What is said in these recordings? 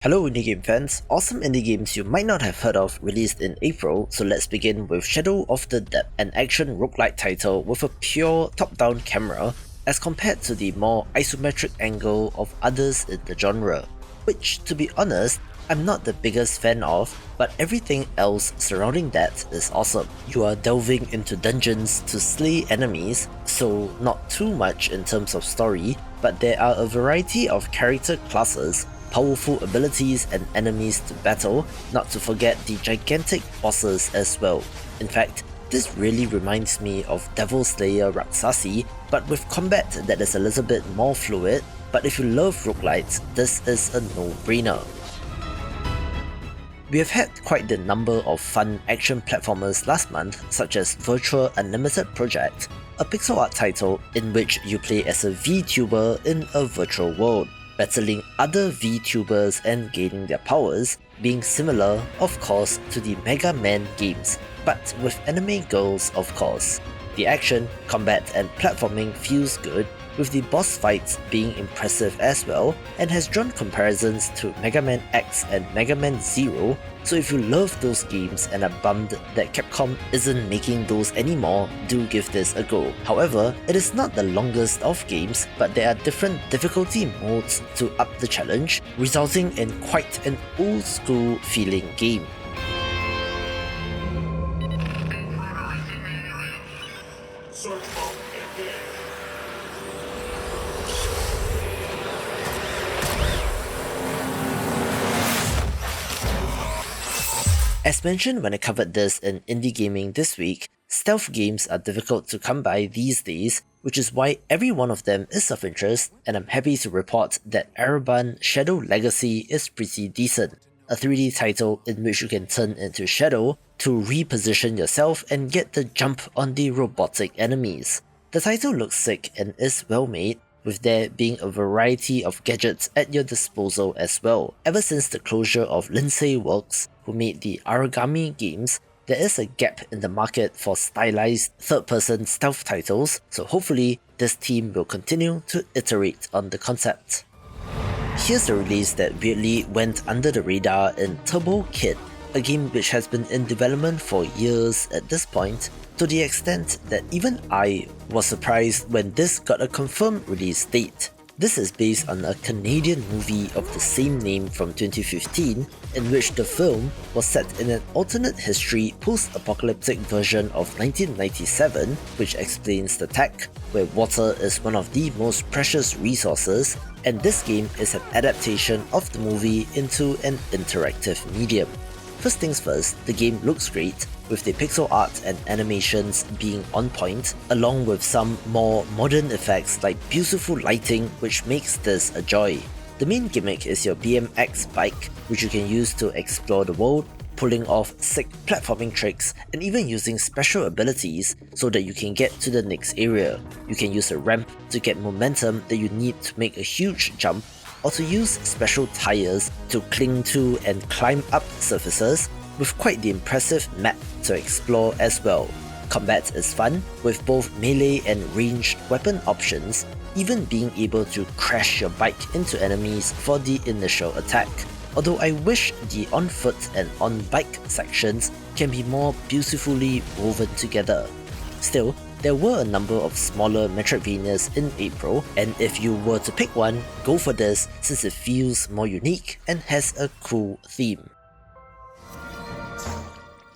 Hello indie game fans, awesome indie games you might not have heard of released in April, so let's begin with Shadow of the Dead, an action roguelike title with a pure top-down camera as compared to the more isometric angle of others in the genre, which, to be honest, I'm not the biggest fan of, but everything else surrounding that is awesome. You are delving into dungeons to slay enemies, so not too much in terms of story, but there are a variety of character classes, powerful abilities and enemies to battle, not to forget the gigantic bosses as well. In fact, this really reminds me of Devil Slayer Raksasi, but with combat that is a little bit more fluid, but if you love roguelites, this is a no-brainer. We have had quite the number of fun action platformers last month, such as Virtua Unlimited Project, a pixel art title in which you play as a VTuber in a virtual world, battling other VTubers and gaining their powers, being similar, of course, to the Mega Man games, but with anime girls of course. The action, combat and platforming feels good, with the boss fights being impressive as well, and has drawn comparisons to Mega Man X and Mega Man Zero, so if you love those games and are bummed that Capcom isn't making those anymore, do give this a go. However, it is not the longest of games, but there are different difficulty modes to up the challenge, resulting in quite an old school feeling game. As mentioned when I covered this in indie gaming this week, stealth games are difficult to come by these days, which is why every one of them is of interest, and I'm happy to report that Ereban Shadow Legacy is pretty decent, a 3D title in which you can turn into Shadow to reposition yourself and get the jump on the robotic enemies. The title looks sick and is well made, with there being a variety of gadgets at your disposal as well. Ever since the closure of Lindsay Works, who made the Origami games, there is a gap in the market for stylized third-person stealth titles, so hopefully this team will continue to iterate on the concept. Here's a release that weirdly went under the radar in Turbo Kid, a game which has been in development for years at this point, to the extent that even I was surprised when this got a confirmed release date. This is based on a Canadian movie of the same name from 2015, in which the film was set in an alternate history post-apocalyptic version of 1997, which explains the tech, where water is one of the most precious resources, and this game is an adaptation of the movie into an interactive medium. First things first, the game looks great, with the pixel art and animations being on point, along with some more modern effects like beautiful lighting, which makes this a joy. The main gimmick is your BMX bike, which you can use to explore the world, pulling off sick platforming tricks, and even using special abilities so that you can get to the next area. You can use a ramp to get momentum that you need to make a huge jump, or to use special tires to cling to and climb up surfaces, with quite the impressive map to explore as well. Combat is fun, with both melee and ranged weapon options, even being able to crash your bike into enemies for the initial attack. Although I wish the on-foot and on-bike sections can be more beautifully woven together. Still, there were a number of smaller Metroidvanias in April, and if you were to pick one, go for this since it feels more unique and has a cool theme.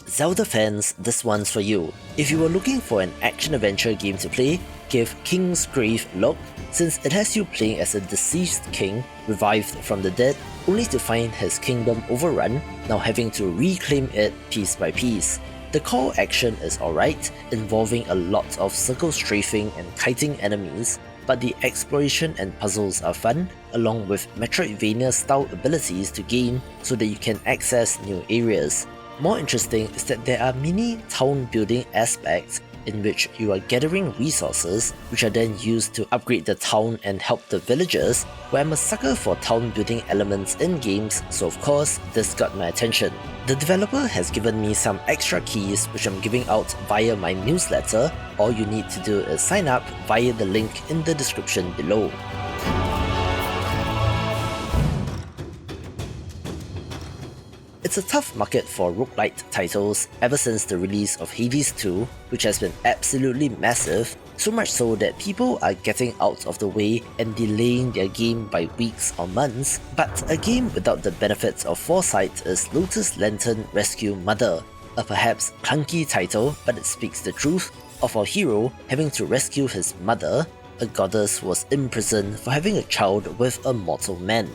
Zelda fans, this one's for you. If you were looking for an action-adventure game to play, give Kingsgrave a look, since it has you playing as a deceased king revived from the dead, only to find his kingdom overrun, now having to reclaim it piece by piece. The core action is alright, involving a lot of circle strafing and kiting enemies, but the exploration and puzzles are fun, along with Metroidvania-style abilities to gain so that you can access new areas. More interesting is that there are mini town building aspects in which you are gathering resources which are then used to upgrade the town and help the villagers, where I'm a sucker for town building elements in games, so of course this got my attention. The developer has given me some extra keys which I'm giving out via my newsletter. All you need to do is sign up via the link in the description below. It's a tough market for roguelite titles ever since the release of Hades 2, which has been absolutely massive, so much so that people are getting out of the way and delaying their game by weeks or months. But a game without the benefits of foresight is Lotus Lantern Rescue Mother, a perhaps clunky title, but it speaks the truth of our hero having to rescue his mother, a goddess who was imprisoned for having a child with a mortal man.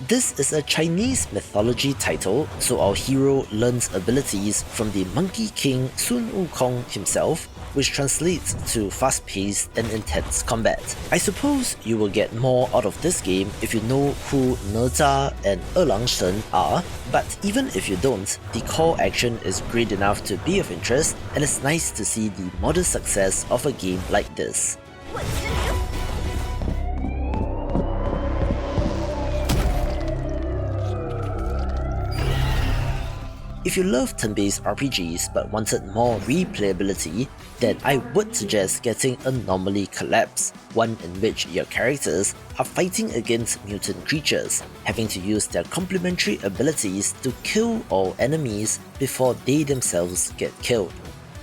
This is a Chinese mythology title, so our hero learns abilities from the Monkey King Sun Wukong himself, which translates to fast-paced and intense combat. I suppose you will get more out of this game if you know who Nezha and Erlang Shen are, but even if you don't, the core action is great enough to be of interest, and it's nice to see the modest success of a game like this. If you love turn-based RPGs but wanted more replayability, then I would suggest getting Anomaly Collapse, one in which your characters are fighting against mutant creatures, having to use their complementary abilities to kill all enemies before they themselves get killed.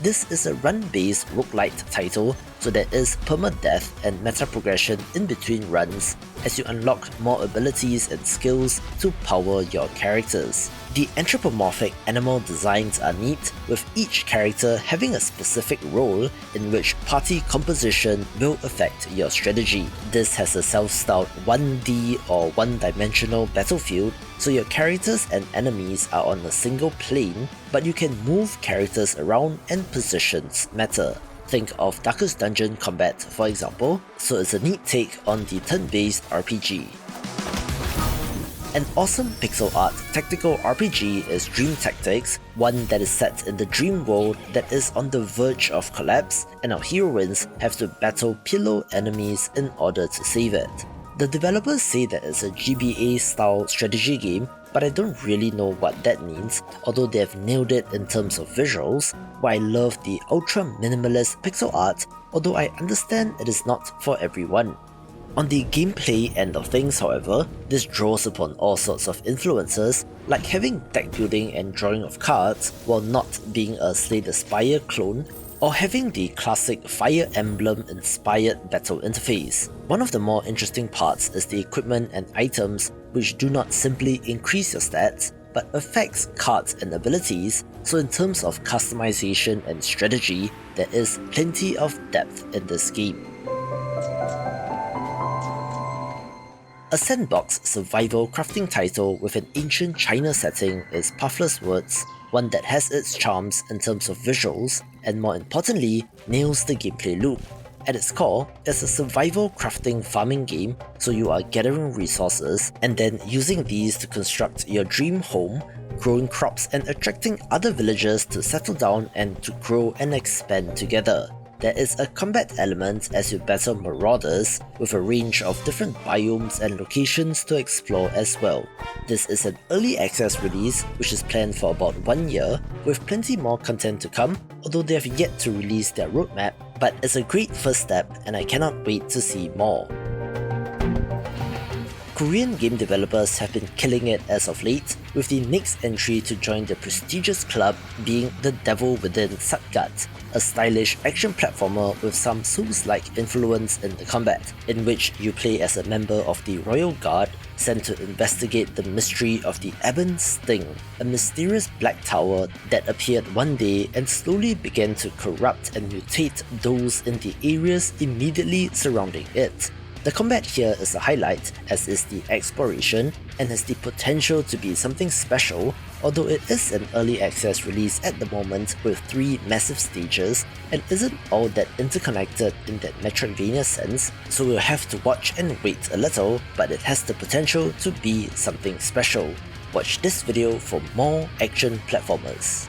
This is a run-based roguelite title, so there is permadeath and meta progression in between runs as you unlock more abilities and skills to power your characters. The anthropomorphic animal designs are neat, with each character having a specific role in which party composition will affect your strategy. This has a self-styled 1D or one-dimensional battlefield, so your characters and enemies are on a single plane, but you can move characters around and positions matter. Think of Darkest Dungeon combat, for example, so it's a neat take on the turn-based RPG. An awesome pixel art tactical RPG is Dream Tactics, one that is set in the dream world that is on the verge of collapse, and our heroines have to battle pillow enemies in order to save it. The developers say that it's a GBA-style strategy game, but I don't really know what that means, although they have nailed it in terms of visuals, while I love the ultra-minimalist pixel art, although I understand it is not for everyone. On the gameplay end of things, however, this draws upon all sorts of influences, like having deck building and drawing of cards while not being a Slay the Spire clone, or having the classic Fire Emblem-inspired battle interface. One of the more interesting parts is the equipment and items, which do not simply increase your stats, but affects cards and abilities, so in terms of customization and strategy, there is plenty of depth in this game. A sandbox survival crafting title with an ancient China setting is Pathless Woods, one that has its charms in terms of visuals, and more importantly, nails the gameplay loop. At its core, it's a survival crafting farming game, so you are gathering resources and then using these to construct your dream home, growing crops and attracting other villagers to settle down and to grow and expand together. There is a combat element as you battle marauders, with a range of different biomes and locations to explore as well. This is an early access release which is planned for about 1 year, with plenty more content to come, although they have yet to release their roadmap, but it's a great first step and I cannot wait to see more. Korean game developers have been killing it as of late, with the next entry to join the prestigious club being The Devil Within Satgat, a stylish action platformer with some Souls-like influence in the combat, in which you play as a member of the Royal Guard sent to investigate the mystery of the Ereban Sting, a mysterious black tower that appeared one day and slowly began to corrupt and mutate those in the areas immediately surrounding it. The combat here is a highlight, as is the exploration, and has the potential to be something special, although it is an early access release at the moment with 3 massive stages and isn't all that interconnected in that Metroidvania sense, so we'll have to watch and wait a little, but it has the potential to be something special. Watch this video for more action platformers.